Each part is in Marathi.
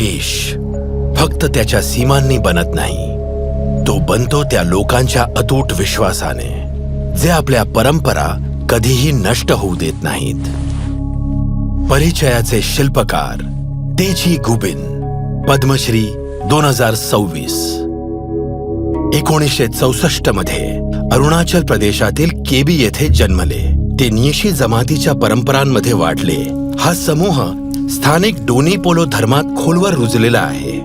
देश फक्त त्याच्या सीमांनी बनत नाही, तो बनतो त्या लोकांच्या अतूट विश्वासाने जे आपल्या परंपरा कधीही नष्ट होऊ देत नाहीत. परिचयाचे शिल्पकार तेची गुबिन, पद्मश्री 2026. 1964 मध्ये अरुणाचल प्रदेशातील केबी येथे जन्मले. ते निशी जमातीच्या परंपरांमध्ये वाढले. हा समूह स्थानिक डोनी पोलो धर्मात खोलवर रुजलेला आहे.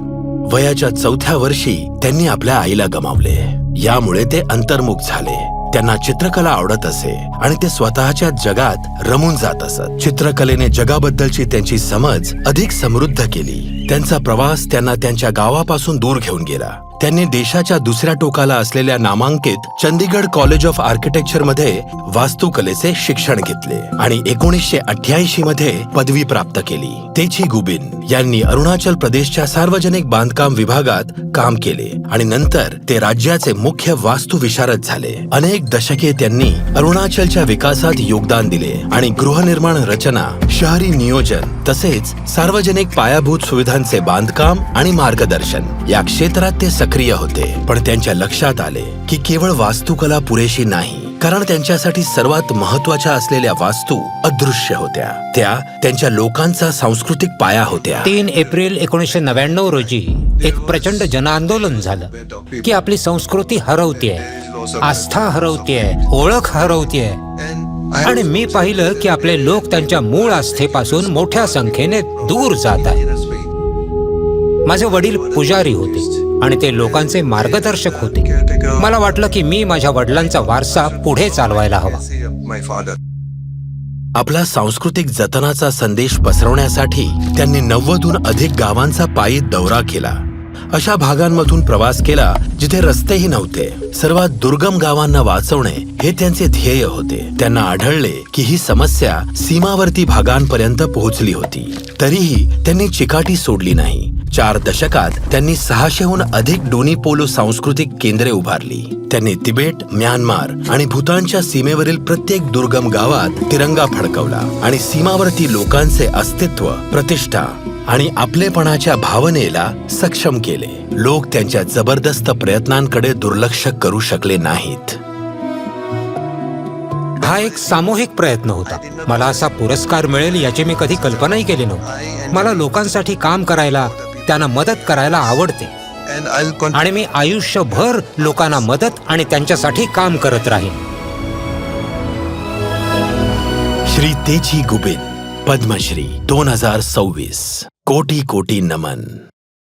वयाच्या 4थ्या वर्षी त्यांनी आपल्या आईला गमावले. यामुळे ते अंतर्मुख झाले. त्यांना चित्रकला आवडत असे आणि ते स्वतःच्या जगात रमून जात असत. चित्रकलेने जगाबद्दलची त्यांची समज अधिक समृद्ध केली. त्यांचा प्रवास त्यांना त्यांच्या गावापासून दूर घेऊन गेला. त्यांनी देशाच्या दुसऱ्या टोकाला असलेल्या नामांकित चंदीगड कॉलेज ऑफ आर्किटेक्चर मध्ये वास्तुकलेचे शिक्षण घेतले आणि 1988 मध्ये पदवी प्राप्त केली. तेची गुबिन यांनी अरुणाचल प्रदेशच्या सार्वजनिक बांधकाम विभागात काम केले आणि नंतर ते राज्याचे मुख्य वास्तु विशारद झाले. अनेक दशके त्यांनी अरुणाचलच्या विकासात योगदान दिले आणि गृहनिर्माण रचना, शहरी नियोजन तसेच सार्वजनिक पायाभूत सुविधांचे बांधकाम आणि मार्गदर्शन या क्षेत्रात ते सक्रिय होते. पण त्यांच्या लक्षात आले की केवळ वास्तुकला पुरेशी नाही, कारण त्यांच्यासाठी सर्वात महत्वाच्या असलेल्या वास्तू अदृश्य होत्या. त्या त्यांच्या लोकांचा सांस्कृतिक पाया होत्या. 3 एप्रिल 1999 रोजी एक प्रचंड जनआंदोलन झालं की आपली संस्कृती हरवतेय, आस्था हरवतेय, ओळख हरवतेय. आणि मी पाहिलं की आपले लोक त्यांच्या मूळ आस्थेपासून मोठ्या संख्येने दूर जात आहेत. माझे वडील पुजारी होते आणि ते लोकांचे मार्गदर्शक होते. मला वाटलं की मी माझ्या वडिलांचा वारसा पुढे चालवायला हवा. आपला सांस्कृतिक जतनाचा संदेश पसरवण्यासाठी त्यांनी 90हून अधिक गावांचा पायी दौरा केला. अशा भागांमधून प्रवास केला जिथे रस्तेही नव्हते. सर्वात दुर्गम गावांना वाचवणे हे त्यांचे ध्येय होते. त्यांना आढळले की ही समस्या सीमावर्ती भागांपर्यंत पोहोचली होती. तरीही त्यांनी चिकाटी सोडली नाही. 4 दशकात त्यांनी 600हून अधिक डोनी पोलो सांस्कृतिक केंद्रे उभारली. त्यांनी तिबेट, म्यानमार आणि भूतानच्या सीमेवरील प्रत्येक दुर्गम गावात तिरंगा फडकवला आणि सीमावर्ती लोकांचे अस्तित्व, प्रतिष्ठा आणि आपलेपणाच्या भावनेला सक्षम केले. लोक त्यांच्या जबरदस्त प्रयत्नांकडे दुर्लक्ष करू शकले नाहीत. हा एक सामूहिक प्रयत्न होता. मला असा पुरस्कार मिळेल याची मी कधी कल्पनाही केली नव्हती. मला लोकांसाठी काम करायला, त्यांना मदत करायला आवडते आणि मी आयुष्यभर लोकांना मदत आणि त्यांच्यासाठी काम करत राहीन. श्री तेची गुबिन, पद्मश्री 2026. कोटी कोटी नमन.